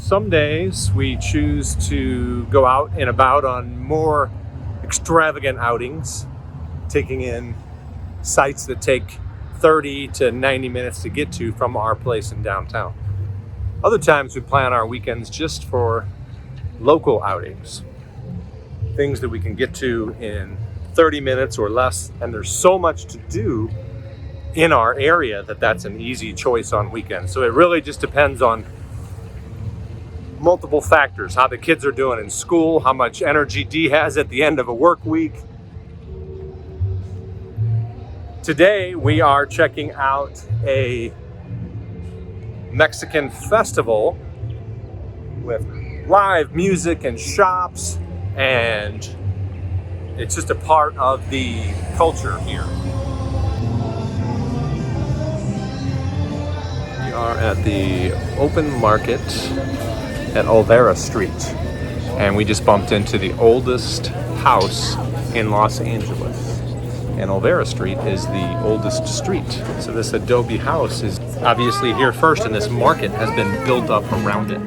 Some days we choose to go out and about on more extravagant outings, taking in sites that take 30 to 90 minutes to get to from our place in downtown. Other times we plan our weekends just for local outings, things that we can get to in 30 minutes or less, and there's so much to do in our area that's an easy choice on weekends. So it really just depends on multiple factors: how the kids are doing in school, how much energy D has at the end of a work week. Today we are checking out a Mexican festival with live music and shops, and it's just a part of the culture here. We are at the open market at Olvera Street, and we just bumped into the oldest house in Los Angeles. And Olvera Street is the oldest street. So this adobe house is obviously here first, and this market has been built up around it.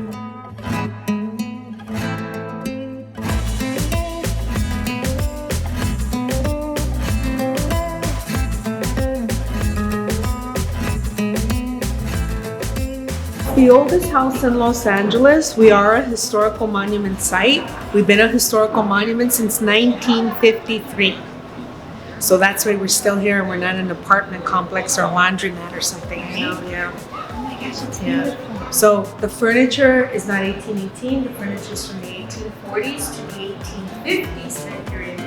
The oldest house in Los Angeles. We are a historical monument site. We've been a historical monument since 1953. So that's why we're still here and we're not an apartment complex or a laundromat or something, you know? Yeah. Oh my gosh, it's Yeah. beautiful. So the furniture is not 1818, the furniture is from the 1840s to the 1850s that you're in.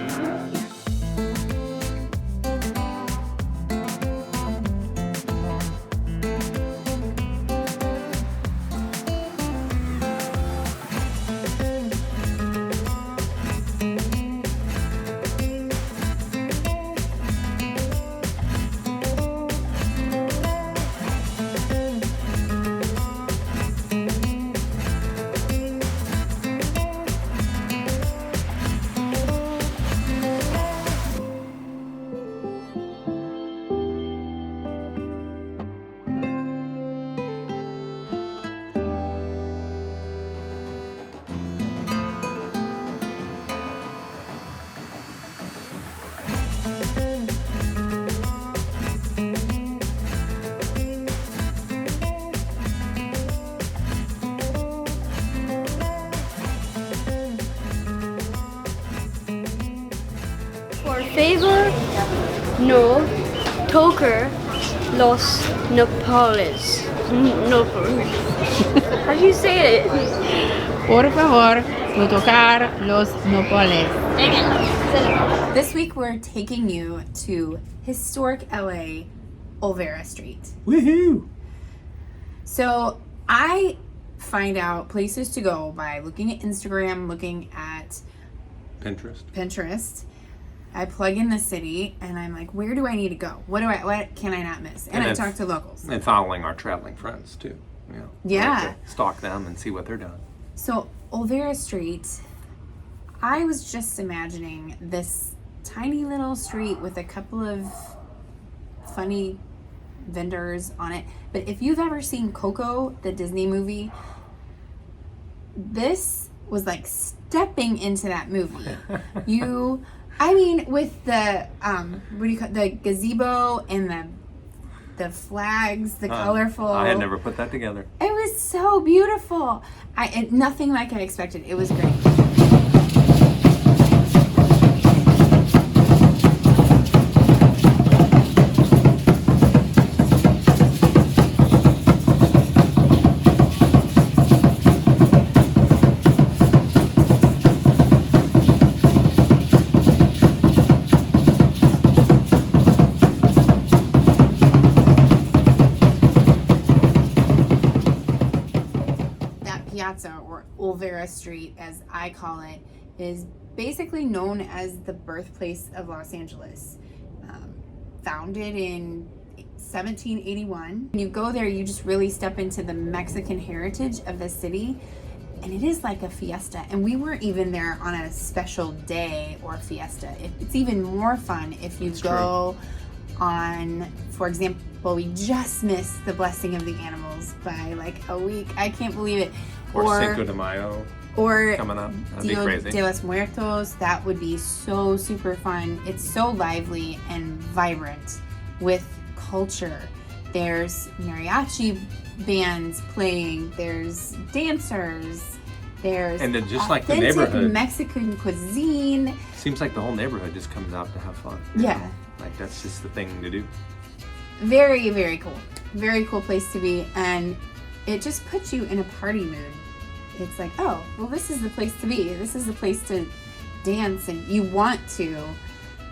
Por favor, no tocar los nopales. How do you say it? Por favor, no tocar los nopales. This week we're taking you to historic LA, Olvera Street. Woohoo! So I find out places to go by looking at Instagram, looking at Pinterest. I plug in the city and I'm like, where do I need to go? What can I not miss? And I talk to locals. And following our traveling friends too. Yeah. Like to stalk them and see what they're doing. So Olvera Street, I was just imagining this tiny little street with a couple of funny vendors on it. But if you've ever seen Coco, the Disney movie, this was like stepping into that movie. With the the gazebo and the flags, the colorful. I had never put that together. It was so beautiful. Nothing like I expected. It was great. Piazza, or Olvera Street as I call it, is basically known as the birthplace of Los Angeles. Founded in 1781. When you go there, you just really step into the Mexican heritage of the city, and it is like a fiesta. And we weren't even there on a special day or fiesta. It's even more fun if you go on, for example, we just missed the Blessing of the Animals by like a week. I can't believe it. Or Cinco de Mayo or coming up. That'd be Dia crazy. de los Muertos. That would be so super fun. It's so lively and vibrant with culture. There's mariachi bands playing. There's dancers. There's And then just like the authentic neighborhood. Mexican cuisine. Seems like the whole neighborhood just comes out to have fun. Yeah. Like that's just the thing to do. Very, very cool. Very cool place to be. And it just puts you in a party mood. It's like, oh, well, this is the place to be. This is the place to dance. And you want to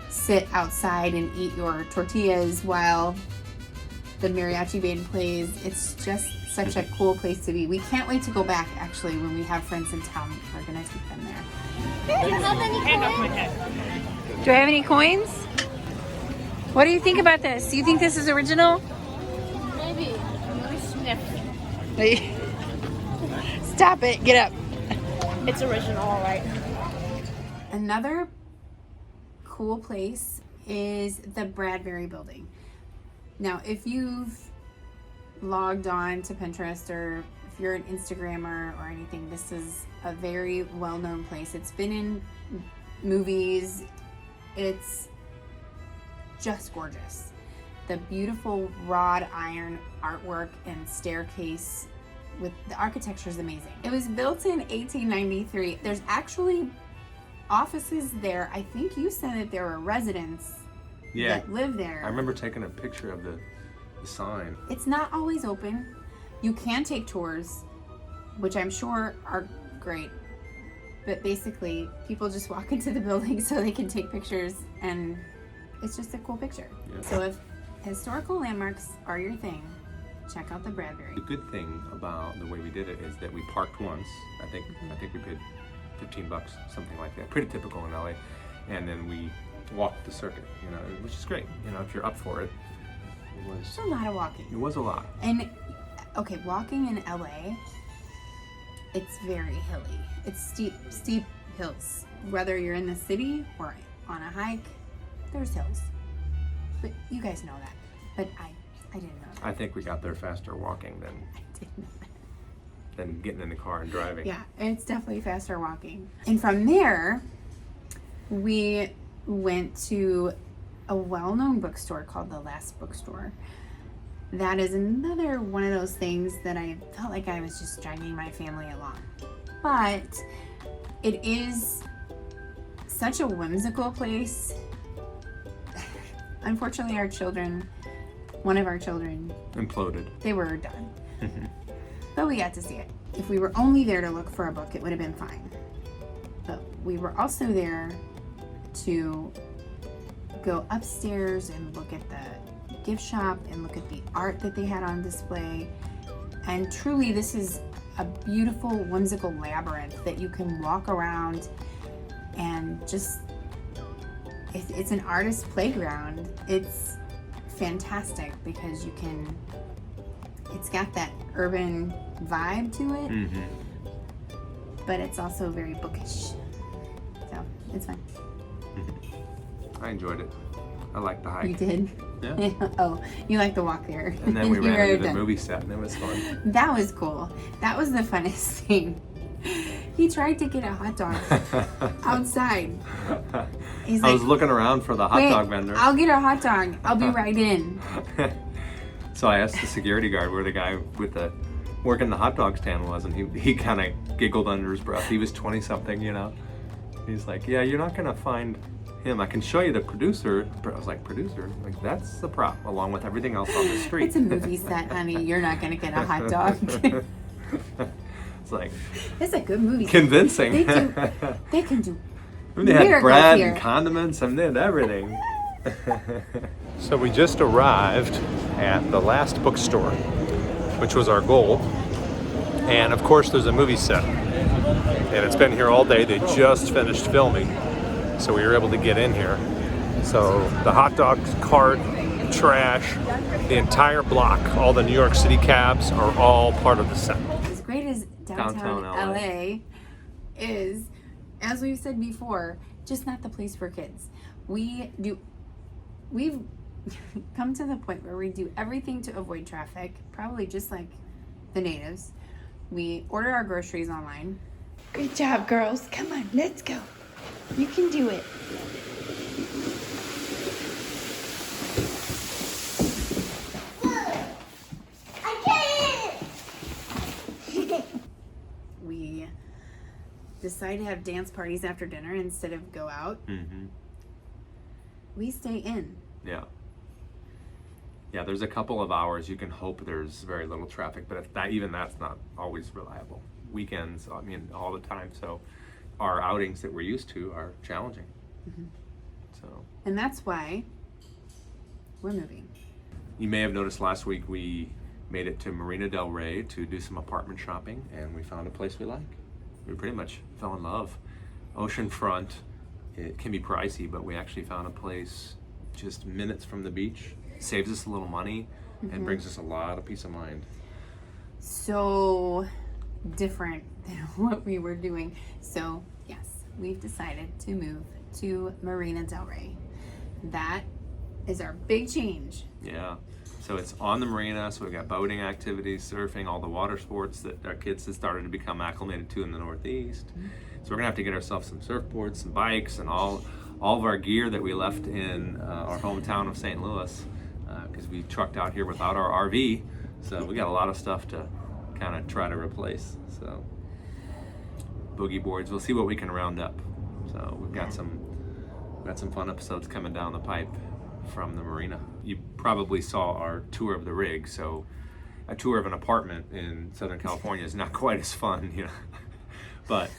sit outside and eat your tortillas while the mariachi band plays. It's just such a cool place to be. We can't wait to go back, actually, when we have friends in town. We're going to take them there. Do you have any coins? Do I have any coins? What do you think about this? Do you think this is original? Maybe. Stop it. Get up. It's original, all right. Another cool place is the Bradbury building. Now, if you've logged on to Pinterest or if you're an Instagrammer or anything, this is a very well-known place. It's been in movies. It's just gorgeous. The beautiful wrought iron artwork and staircase with the architecture is amazing. It was built in 1893. There's actually offices there. I think you said that there were residents that live there. I remember taking a picture of the sign. It's not always open. You can take tours, which I'm sure are great. But basically, people just walk into the building so they can take pictures, and it's just a cool picture. Yeah. So if historical landmarks are your thing, check out the Bradbury. The good thing about the way we did it is that we parked once. I think we paid $15, something like that. Pretty typical in LA. And then we walked the circuit, which is great. If you're up for it. It's a lot of walking. It was a lot. And okay, walking in LA, it's very hilly. It's steep hills. Whether you're in the city or on a hike, there's hills. But you guys know that. But I didn't know that. I think we got there faster walking than I didn't know that. than getting in the car and driving. Yeah, it's definitely faster walking. And from there, we went to a well-known bookstore called the Last Bookstore. That is another one of those things that I felt like I was just dragging my family along. But it is such a whimsical place. Unfortunately, one of our children, Imploded. they were done. But we got to see it. If we were only there to look for a book, it would have been fine. But we were also there to go upstairs and look at the gift shop and look at the art that they had on display. And truly, this is a beautiful, whimsical labyrinth that you can walk around and just, it's an artist's playground. It's fantastic because it's got that urban vibe to it, but it's also very bookish. So it's fun. I enjoyed it. I liked the hike. You did? Yeah. Oh, you like the walk there. And then we You ran were into the done. movie set, and it was fun. That was cool. That was the funnest thing. He tried to get a hot dog outside. He's I was like, looking around for the hot "Wait, dog vendor. I'll get a hot dog. I'll be right in." So I asked the security guard where the guy with the working the hot dog stand was, and he kind of giggled under his breath. He was 20-something, He's like, "Yeah, you're not gonna find him. I can show you the producer." I was like, "Producer? Like that's the prop, along with everything else on the street." It's a movie set, honey. You're not gonna get a hot dog. It's like It's a good movie. convincing. They can do. They had miracles bread here. and condiments, and they had everything. So we just arrived at the Last Bookstore, which was our goal. And of course, there's a movie set. And it's been here all day. They just finished filming. So we were able to get in here. So the hot dog cart, trash, the entire block, all the New York City cabs are all part of the set. As great as downtown LA is, as we've said before, just not the place for kids. We've come to the point where we do everything to avoid traffic, probably just like the natives. We order our groceries online. Good job, girls. Come on, let's go. You can do it. We decide to have dance parties after dinner instead of go out. We stay in. Yeah. Yeah, there's a couple of hours you can hope there's very little traffic, but if that, even that's not always reliable. Weekends, I mean, all the time. So our outings that we're used to are challenging. So. And that's why we're moving. You may have noticed last week we made it to Marina del Rey to do some apartment shopping, and we found a place we like. We pretty much fell in love. Oceanfront, it can be pricey, but we actually found a place just minutes from the beach. Saves us a little money and brings us a lot of peace of mind. So different than what we were doing. So yes, we've decided to move to Marina del Rey. That is our big change. Yeah. So it's on the marina, so we've got boating activities, surfing, all the water sports that our kids have started to become acclimated to in the Northeast. So we're gonna have to get ourselves some surfboards, some bikes, and all of our gear that we left in our hometown of St. Louis, because we trucked out here without our RV. So we got a lot of stuff to kind of try to replace. So boogie boards, we'll see what we can round up. So we've got some fun episodes coming down the pipe from the marina. You probably saw our tour of the rig, so a tour of an apartment in Southern California is not quite as fun, you know. But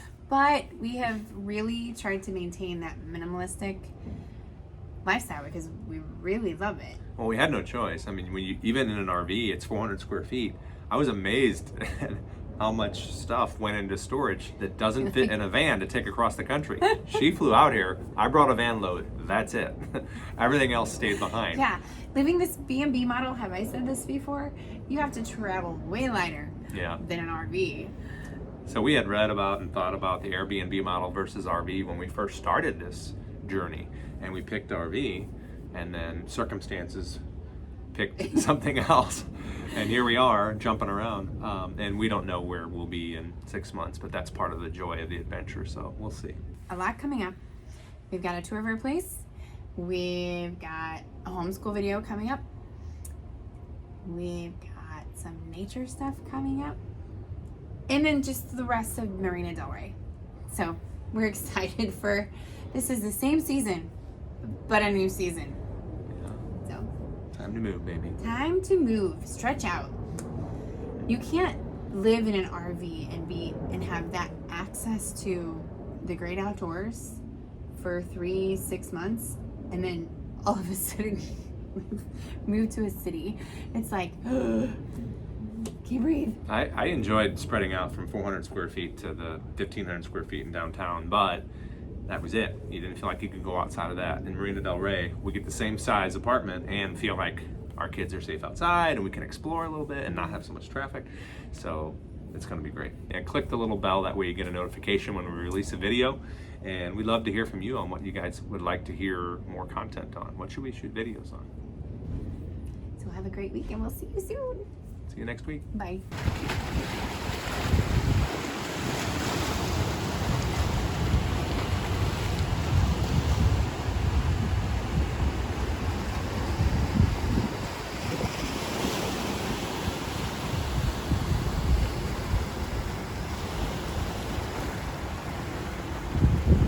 we have really tried to maintain that minimalistic lifestyle because we really love it. Well, we had no choice. I mean, when you, even in an RV, it's 400 square feet. I was amazed at how much stuff went into storage that doesn't fit in a van to take across the country. She flew out here. I brought a van load. That's it. Everything else stayed behind. Yeah, living this B&B model, have I said this before? You have to travel way lighter than an RV. So we had read about and thought about the Airbnb model versus RV when we first started this journey, and we picked RV, and then circumstances picked something else, and here we are jumping around, and we don't know where we'll be in 6 months, but that's part of the joy of the adventure, so we'll see. A lot coming up. We've got a tour of our place. We've got a homeschool video coming up. We've got some nature stuff coming up. And then just the rest of Marina del Rey. So we're excited for, this is the same season, but a new season. So Time to move, baby. Time to move, stretch out. You can't live in an RV and have that access to the great outdoors for 3-6 months and then all of a sudden move to a city. It's like, can't breathe. I enjoyed spreading out from 400 square feet to the 1,500 square feet in downtown, but that was it. You didn't feel like you could go outside of that. In Marina del Rey, we get the same size apartment and feel like our kids are safe outside and we can explore a little bit and not have so much traffic. So it's gonna be great. And click the little bell, that way you get a notification when we release a video. And we'd love to hear from you on what you guys would like to hear more content on. What should we shoot videos on? So have a great week and we'll see you soon. See you next week. Bye.